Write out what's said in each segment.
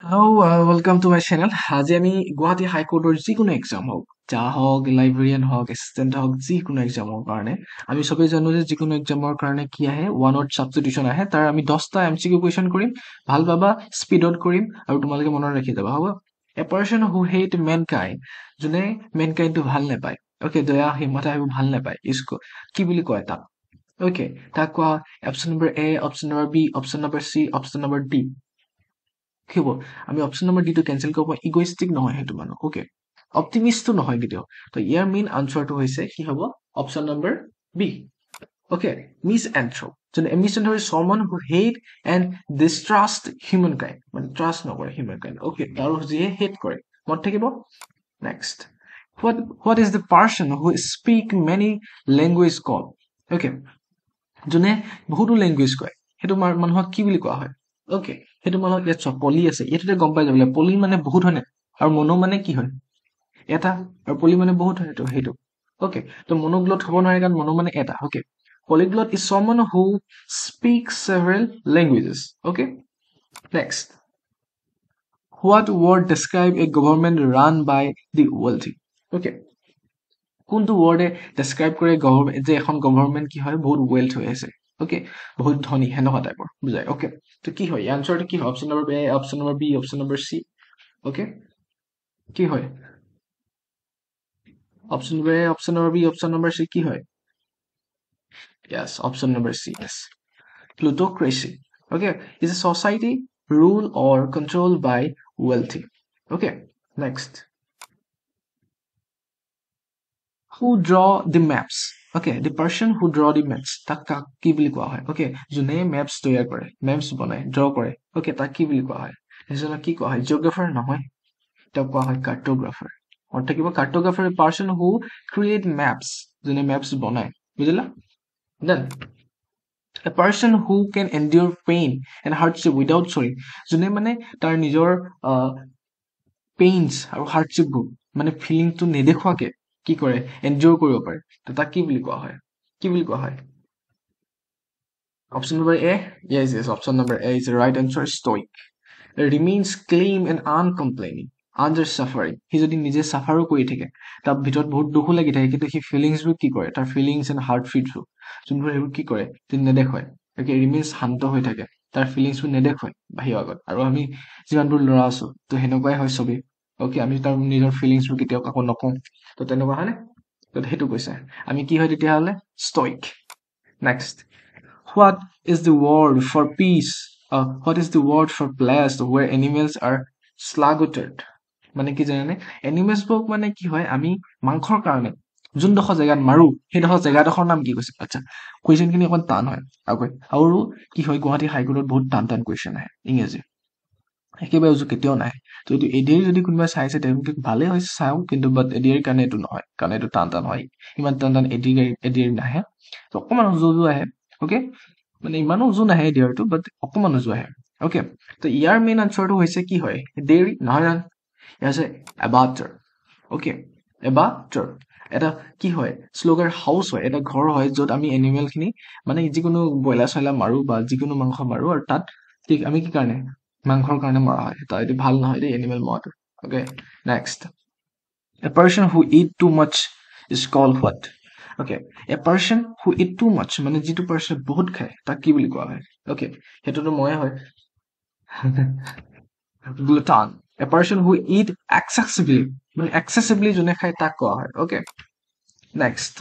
Hello, welcome to my channel. আজি আমি গুৱাহাটী হাইকোৰ্টৰ যিকোনো এক্সাম হওক যা হওক লাইব্ৰেৰিয়ান হওক এছিষ্টেণ্ট হওক যিকোনো এক্সামৰ কাৰণে আমি সবেই জানো যে যিকোনো এক্সামৰ কাৰণে কি আহে ওৱান ৱৰ্ড ছাবষ্টিটিউশ্যন আহে তাৰ আমি 10টা MCQ কুৱেশ্যন কৰিম ভাল পাবা স্পীডত কৰিম আৰু তোমালোকে মনত ৰাখি যাবা হ'ব এ পাৰ্চন হু হেট মেনকাইণ্ড যোনে মেনকাইণ্ডটো ভাল নাপায় অ'কে দয়া হিমতা সেইবোৰ ভাল নাপায় ইস্ক কি বুলি কয় তাক অ'কে তাক কোৱা option number A option number B option number C option number D কি হ'ব আমি অপশ্যন নম্বৰ ডিটো কেঞ্চেল কৰিব ইগোইষ্টিক নহয় সেইটো মানুহ অ'কে অপটিমিষ্টটো নহয় কেতিয়াও তো ইয়াৰ মেইন আনচাৰটো হৈছে কি হ'ব option number B okay misanthrope যোনে misanthrope is someone who hate and distrust humankind মানে ট্ৰাষ্ট নকৰে হিউমেন কাইণ্ড অ'কে আৰু যিয়ে হেট কৰে মনত থাকিব next what is the person who speak many language called okay যোনে বহুতো লেংগুৱেজ কয় সেইটো মানুহক কি বুলি কোৱা হয় অ'কে সেইটো মানুহক ইয়াত চোৱা পলি আছে এইটোতে গম পাই যাব লাগে পলি মানে বহুত হয় নে আৰু মনো মানে কি হয় এটা আৰু পলি মানে বহুত হয় সেইটো অ'কে তো মনোগ্লট হ'ব নোৱাৰে কাৰণ মনো মানে এটা okay polyglot is someone who speaks several languages okay next what word describe a government run by the wealthy okay কোনটো ৱৰ্ডে ডেছক্ৰাইব কৰে গভৰ্ণমেণ্ট যে এখন গভৰ্ণমেণ্ট কি হয় বহুত ৱেল্থ হৈ আছে অ'কে বহুত ধনী সেনেকুৱা টাইপৰ বুজায় অ'কে তো কি হয় আনচাৰটো কি হয় option number A option number B option number C okay কি হয় option number A option number B option number C কি হয় yes option number C yes plutocracy okay is a society ruled or controlled by wealthy okay next who draw the maps okay the person who draw the maps তাক কি বুলি কোৱা হয় okay যোনে maps তৈয়াৰ কৰে maps বনায় draw কৰে okay তাক কি বুলি কোৱা হয় এজনক কি কোৱা হয় geographer নহয় তাক কোৱা হয় cartographer অৰ্থাৎ কিবা cartographer a person who create maps যোনে maps বনায় বুজিলা then a person who can endure pain and hardship without showing যোনে মানে তাৰ নিজৰ পেইনছ আৰু হাৰ্ডশ্বিপবোৰ মানে ফিলিংটো নেদেখুৱাকে কি কৰে এনজয় কৰিব পাৰে তো তাক কি বুলি কোৱা হয় option number A yes option number A is the right answer stoic remains calm and uncomplaining under suffering সি যদি নিজে চাফাৰো কৰি থাকে তাৰ ভিতৰত বহুত দুখো লাগি থাকে কিন্তু সি ফিলিংছবোৰ কি কৰে তাৰ ফিলিংছ এণ্ড হাৰ্ট ফিটছবোৰ যোনবোৰ সেইবোৰ কি কৰে নেদেখুৱায় তাকে ৰিমেইনছ শান্ত হৈ থাকে তাৰ ফিলিংছবোৰ নেদেখুৱায় বাহিৰৰ আগত আৰু আমি যিমানবোৰ ল'ৰা আছো তো সেনেকুৱাই হয় চবেই অ'কে আমি তাৰ নিজৰ ফিলিংছবোৰ কেতিয়াও কাকো নকওঁ তো তেনেকুৱা হয়নে তো সেইটো কৈছে আমি কি হয় তেতিয়াহ'লে ষ্টইক next what is the word for pitch what is the word for place where animals are slaughtered মানে কি জানেনে এনিমেলছবোৰক মানে কি হয় আমি মাংসৰ কাৰণে যোনডোখৰ জেগাত মাৰো সেইডোখৰ জেগাডোখৰ নাম কি কৈছে আচ্ছা কুৱেশ্যনখিনি অকণ টান হয় আৰু কি হয় গুৱাহাটী হাইকোৰ্টত বহুত টান টান কুৱেশ্যন আহে ইংৰাজী একেবাৰে উজু কেতিয়াও নাহে তো এইটো এডিআৰ যদি কোনোবাই চাইছে তেওঁলোকে ভালেই হৈছে চাওক কিন্তু বাট এডিআৰ কাৰণে এইটো নহয় কাৰণ এইটো টান টান হয় ইমান টান টান এডিআৰ নাহে তো অকণমান উজু উজু আহে অ'কে মানে ইমানো উজু নাহে এডিআৰটো বাট অকণমান উজু আহে অ'কে তো ইয়াৰ মেইন আনচাৰটো হৈছে কি হয় ডেইৰী নহয় জানো ইয়াৰ হৈছে এবাটাৰ অ'কে এবাটাৰ এটা কি হয় শ্লোগাৰ হাউচ হয় এটা ঘৰ হয় য'ত আমি এনিমেলখিনি মানে যিকোনো ব্ৰইলাৰ চইলাৰ মাৰো বা যিকোনো মাংস মাৰো আৰু তাত আমি কি কাৰণে মাংসৰ কাৰণে মৰা হয় তাৰ এইটো ভাল নহয় দেই এনিমেল মৰাটো okay next a person who eat too much is called what okay a person who eat too much মানে যিটো পাৰ্চন বহুত খায় তাক কি বুলি কোৱা হয় অ'কে সেইটোতো ময়ে হয় গ্লুটান এ পাৰ্চন হু ইট এক্সেছিভলি মানে এক্সেছিভলি যোনে খায় তাক কোৱা হয় অ'কে নেক্সট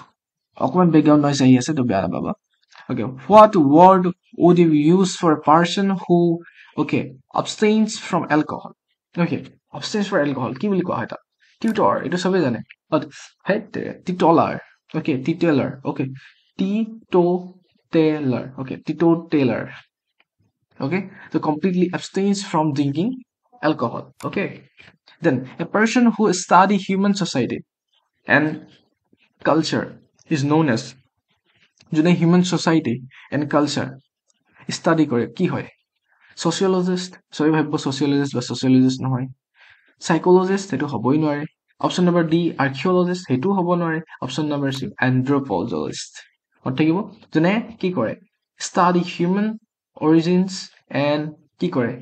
অকণমান বেকগ্ৰাউণ্ড নইজ আহি আছে তো বেয়া নাপাবা okay what word would you use for a person who okay abstains from alcohol okay abstains from alcohol কি বুলি কোৱা হয় তাক টিউটৰ এইটো চবেই জানে but hey টিটলাৰ okay টিটেলাৰ okay টিটোটেলাৰ okay টিটোটেলাৰ okay so completely abstains from drinking alcohol okay then a person who study human society and culture is known as যোনে human society and culture study কৰে কি হয় ছ'চিয়লজিষ্ট চবেই ভাবিব ছ'চিয়লজিষ্ট বা ছ'চিয়লজিষ্ট নহয় চাইক'লজিষ্ট সেইটো হ'বই নোৱাৰে অপশ্যন নম্বৰ ডি আৰ্কিঅ'লজিষ্ট সেইটোও হ'ব নোৱাৰে অপশ্যন নম্বৰ চি এন্থ্ৰপ'লজিষ্ট থাকিব যোনে কি কৰে ষ্টাডি হিউমেন অৰিজিনছ এণ্ড কি কৰে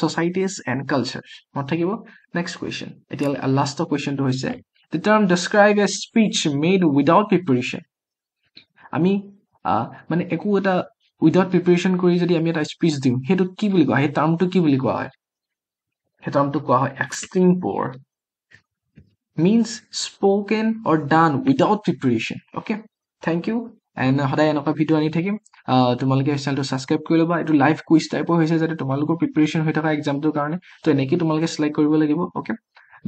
societies and cultures মনত থাকিব next question এতিয়া last questionটো হৈছে the term describe a speech made without preparation আমি মানে একো এটা without preparation কৰি যদি আমি এটা speech দিওঁ সেইটো কি বুলি কোৱা হয় সেই টাৰ্মটো কি বুলি কোৱা হয় সেই টাৰ্মটো কোৱা হয় extempore means spoken or done without preparation okay thank you and সদায় এনেকুৱা ভিডিও আনি থাকিম তোমালোকে চেনেলটো সাবস্ক্ৰাইব কৰি ল'বা এইটো লাইভ কুইজ টাইপৰ হৈছে যাতে তোমালোকৰ প্ৰিপাৰেচন হৈ থকা এক্সামটোৰ কাৰণে তো এনেকৈ তোমালোকে সিলেক্ট কৰিব লাগিব okay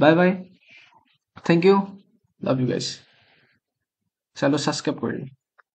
bye bye thank you love you guys চেনেলটো সাবস্ক্ৰাইব কৰি